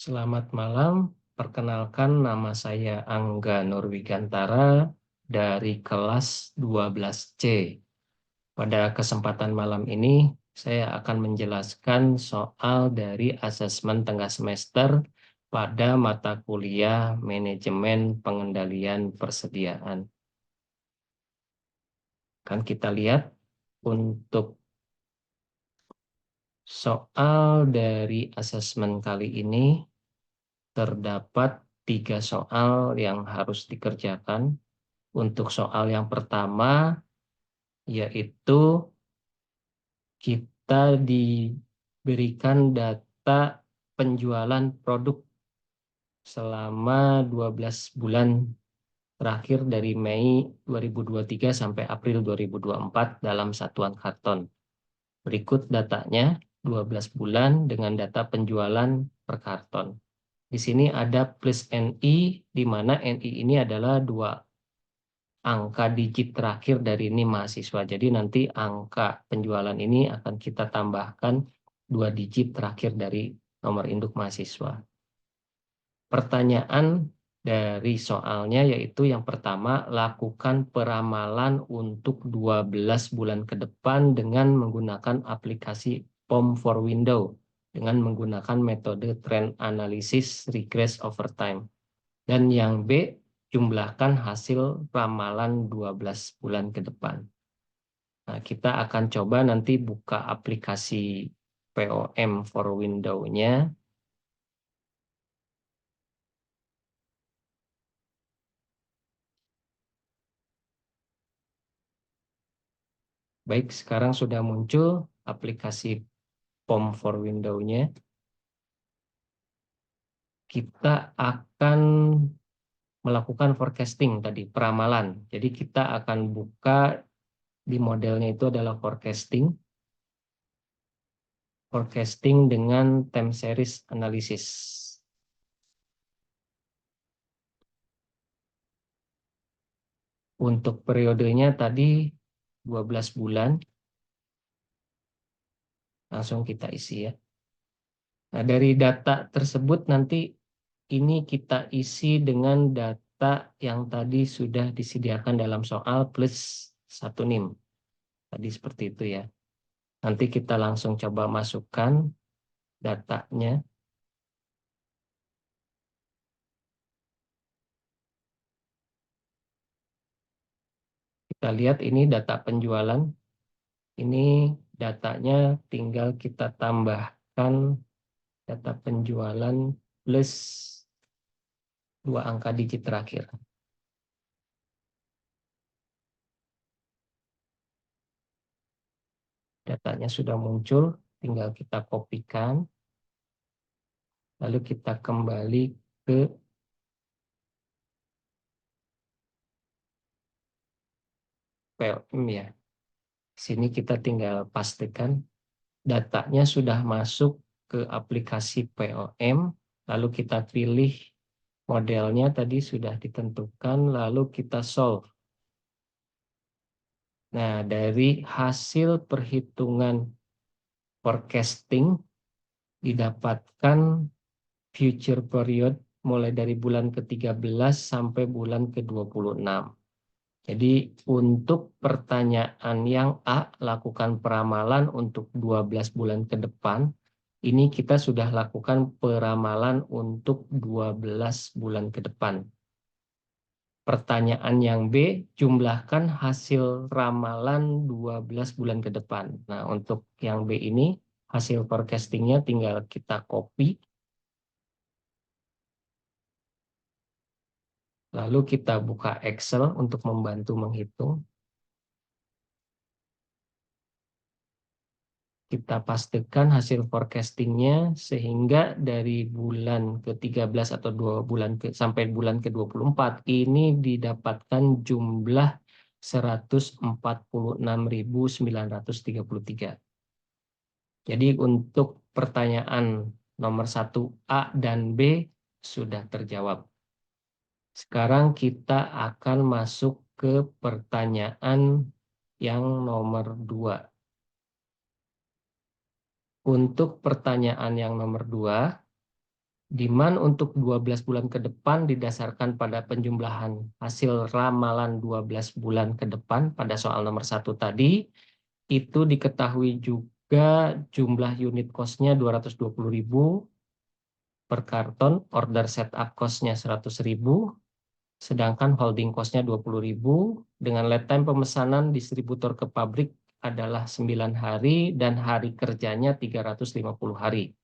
Selamat malam, perkenalkan nama saya Angga Nurwigantara dari kelas 12C. Pada kesempatan malam ini, saya akan menjelaskan soal dari asesmen tengah semester pada mata kuliah Manajemen Pengendalian Persediaan. Kan kita lihat untuk soal dari asesmen kali ini, terdapat 3 soal yang harus dikerjakan. Untuk soal yang pertama, yaitu kita diberikan data penjualan produk selama 12 bulan terakhir dari Mei 2023 sampai April 2024 dalam satuan karton. Berikut datanya 12 bulan dengan data penjualan per karton. Di sini ada plus NI, di mana NI ini adalah 2 angka digit terakhir dari NIM mahasiswa. Jadi nanti angka penjualan ini akan kita tambahkan 2 digit terakhir dari nomor induk mahasiswa. Pertanyaan dari soalnya yaitu yang pertama, lakukan peramalan untuk 12 bulan ke depan dengan menggunakan aplikasi POM for Window dengan menggunakan metode trend analysis regress over time. Dan yang B, jumlahkan hasil ramalan 12 bulan ke depan. Nah, kita akan coba nanti buka aplikasi POM for Window-nya. Baik, sekarang sudah muncul aplikasi POM for Window-nya. Kita akan melakukan forecasting tadi, peramalan. Jadi kita akan buka di modelnya itu adalah forecasting. Forecasting dengan time series analysis. Untuk periodenya tadi 12 bulan. Langsung kita isi ya. Nah, dari data tersebut nanti ini kita isi dengan data yang tadi sudah disediakan dalam soal plus 1 NIM. Tadi seperti itu ya. Nanti kita langsung coba masukkan datanya. Kita lihat ini data penjualan. Ini datanya tinggal kita tambahkan data penjualan plus 2 angka digit terakhir. Datanya sudah muncul, tinggal kita kopikan. Lalu kita kembali ke POM ya. Sini kita tinggal pastikan datanya sudah masuk ke aplikasi POM, lalu kita pilih modelnya tadi sudah ditentukan, lalu kita solve. Nah, dari hasil perhitungan forecasting didapatkan future period mulai dari bulan ke-13 sampai bulan ke-26. Jadi untuk pertanyaan yang A, lakukan peramalan untuk 12 bulan ke depan, ini kita sudah lakukan peramalan untuk 12 bulan ke depan. Pertanyaan yang B, jumlahkan hasil ramalan 12 bulan ke depan. Nah, untuk yang B ini, hasil forecastingnya tinggal kita copy. Lalu kita buka Excel untuk membantu menghitung. Kita pastikan hasil forecastingnya sehingga dari bulan ke-13 atau 2 bulan sampai bulan ke-24 ini didapatkan jumlah 146.933. Jadi untuk pertanyaan nomor 1A dan B sudah terjawab. Sekarang kita akan masuk ke pertanyaan yang nomor 2. Untuk pertanyaan yang nomor 2, Demand untuk 12 bulan ke depan didasarkan pada penjumlahan hasil ramalan 12 bulan ke depan pada soal nomor 1 tadi. Itu diketahui juga jumlah unit cost-nya 220.000 per karton, order setup cost-nya 100.000, sedangkan holding cost-nya 20.000, dengan lead time pemesanan distributor ke pabrik adalah 9 hari dan hari kerjanya 350 hari.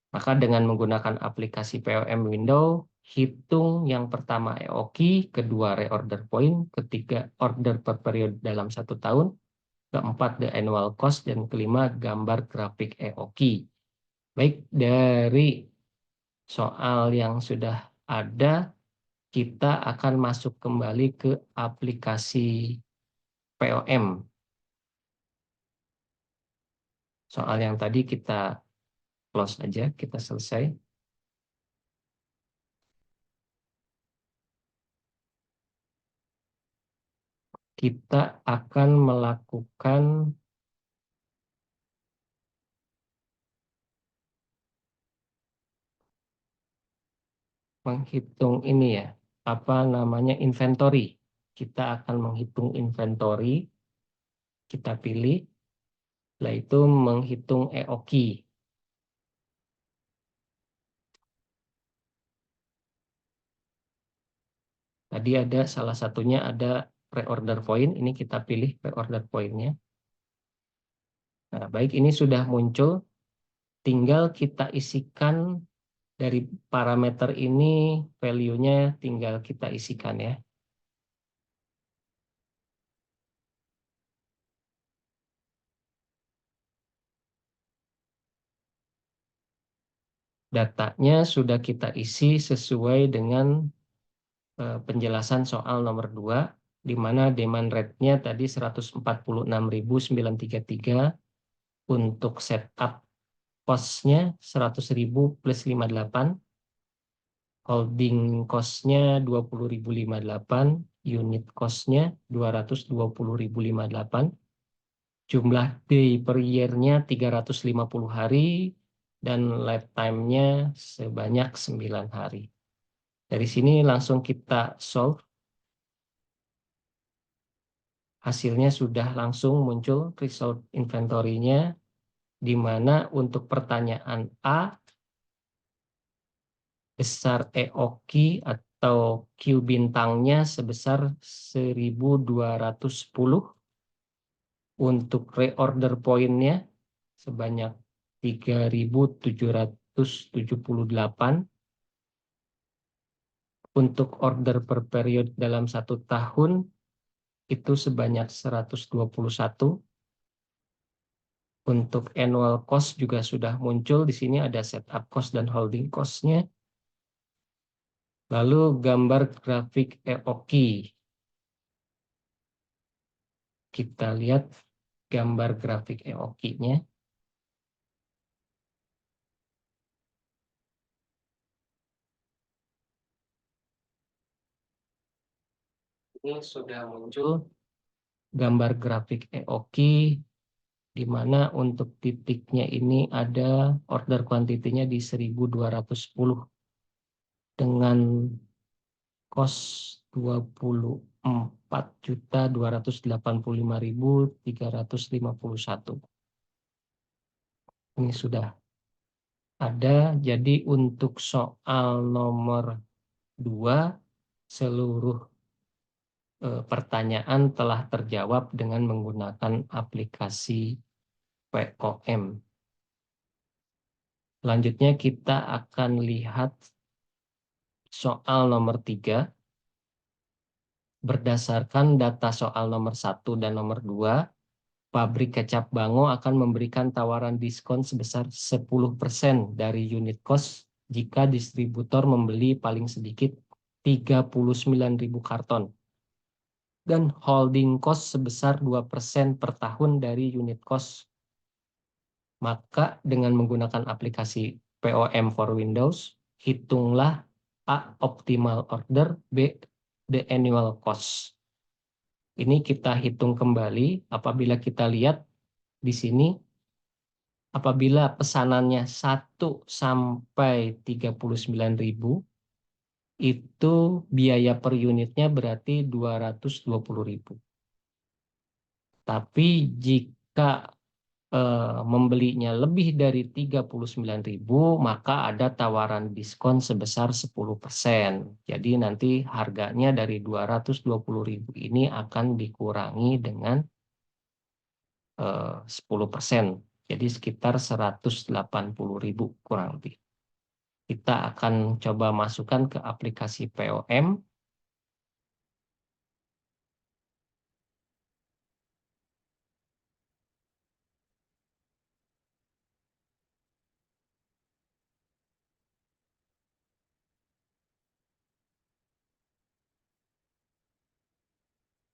Maka dengan menggunakan aplikasi POM Window, hitung yang pertama EOKI, kedua reorder point, ketiga order per periode dalam 1 tahun, keempat the annual cost, dan kelima gambar grafik EOKI. Baik, dari soal yang sudah ada, kita akan masuk kembali ke aplikasi POM. Soal yang tadi kita close aja, kita selesai. Kita akan melakukan menghitung ini ya, apa namanya, inventory. Kita akan menghitung inventory, kita pilih, setelah itu menghitung EOKI. Tadi ada salah satunya ada reorder point, ini kita pilih reorder point-nya. Nah, baik, ini sudah muncul, tinggal kita isikan dari parameter ini, value-nya tinggal kita isikan ya. Datanya sudah kita isi sesuai dengan penjelasan soal nomor 2, di mana demand rate-nya tadi 146.933, untuk setup cost-nya 100.000 plus 58, holding cost-nya 20.058, unit cost-nya 220.058, jumlah day per year-nya 350 hari, dan lifetime-nya sebanyak 9 hari. Dari sini langsung kita solve. Hasilnya sudah langsung muncul result inventory-nya, di mana untuk pertanyaan A, besar EOKI atau Q bintangnya sebesar 1.210, untuk reorder point-nya sebanyak 3.778, untuk order per period dalam 1 tahun itu sebanyak 121. Untuk annual cost juga sudah muncul, di sini ada setup cost dan holding cost-nya. Lalu gambar grafik EOKI. Kita lihat gambar grafik EOKI-nya. Ini sudah muncul gambar grafik EOKI, di mana untuk titiknya ini ada order quantity-nya di 1.210 dengan cost 24.285.351. Ini sudah ada. Jadi untuk soal nomor 2, seluruh pertanyaan telah terjawab dengan menggunakan aplikasi POM. Selanjutnya kita akan lihat soal nomor 3. Berdasarkan data soal nomor 1 dan nomor 2, pabrik kecap Bango akan memberikan tawaran diskon sebesar 10% dari unit cost jika distributor membeli paling sedikit 39.000 karton, dan holding cost sebesar 2% per tahun dari unit cost. Maka dengan menggunakan aplikasi POM for Windows, hitunglah A, optimal order, B, the annual cost. Ini kita hitung kembali. Apabila kita lihat di sini, apabila pesanannya 1 sampai 39.000, itu biaya per unitnya berarti 220.000. Tapi jika membelinya lebih dari 39.000, maka ada tawaran diskon sebesar 10%. Jadi nanti harganya dari 220.000 ini akan dikurangi dengan 10%. Jadi sekitar 180.000 kurang lebih. Kita akan coba masukkan ke aplikasi POM.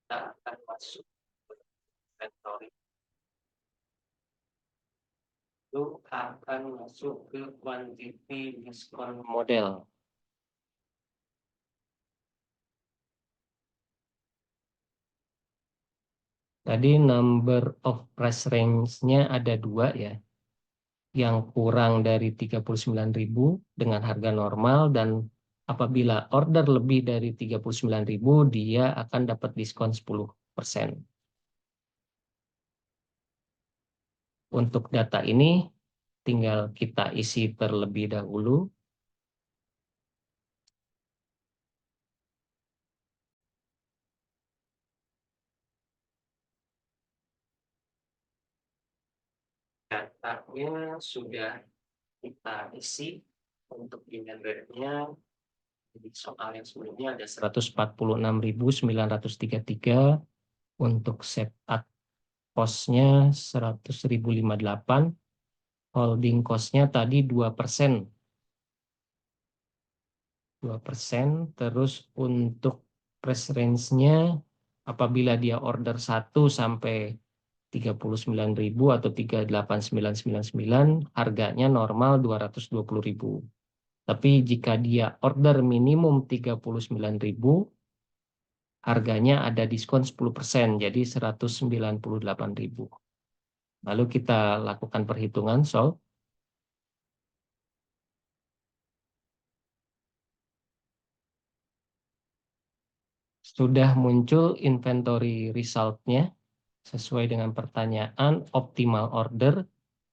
Kita akan masuk ke inventory. Lalu akan masuk ke quantity diskon model. Tadi number of price range-nya ada 2 ya. Yang kurang dari 39.000 dengan harga normal, dan apabila order lebih dari 39.000 dia akan dapat diskon 10%. Untuk data ini tinggal kita isi terlebih dahulu. Datanya sudah kita isi. Untuk demand rate-nya, jadi soal yang sebelumnya ada 146.933, untuk setup cost-nya 100.058, holding cost-nya tadi 2%. 2%, terus untuk price range-nya apabila dia order 1 sampai 39.000 atau 38.999, harganya normal 220.000. Tapi jika dia order minimum 39.000, harganya ada diskon 10%, jadi 198.000. Lalu kita lakukan perhitungan, solve. Sudah muncul inventory result-nya sesuai dengan pertanyaan optimal order.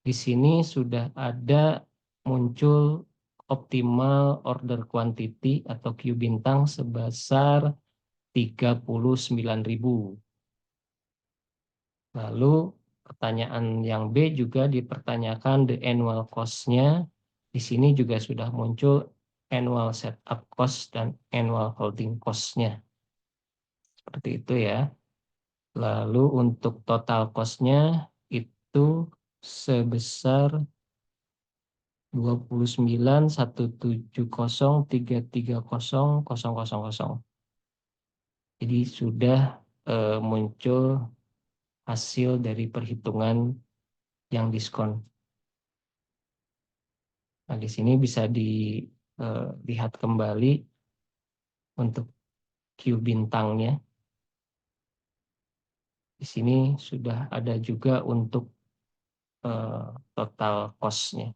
Di sini sudah ada muncul optimal order quantity atau Q bintang sebesar 39.000. Lalu pertanyaan yang B juga dipertanyakan the annual cost-nya. Di sini juga sudah muncul annual setup cost dan annual holding cost-nya. Seperti itu ya. Lalu untuk total cost-nya itu sebesar 29.170.330.000. Jadi sudah muncul hasil dari perhitungan yang diskon. Nah, di sini bisa dilihat kembali untuk Q bintangnya. Di sini sudah ada juga untuk total cost-nya.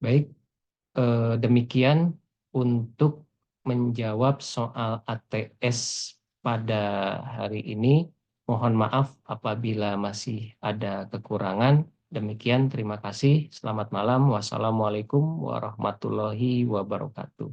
Baik, demikian untuk menjawab soal ATS pada hari ini. Mohon maaf apabila masih ada kekurangan. Demikian, terima kasih. Selamat malam. Wassalamualaikum warahmatullahi wabarakatuh.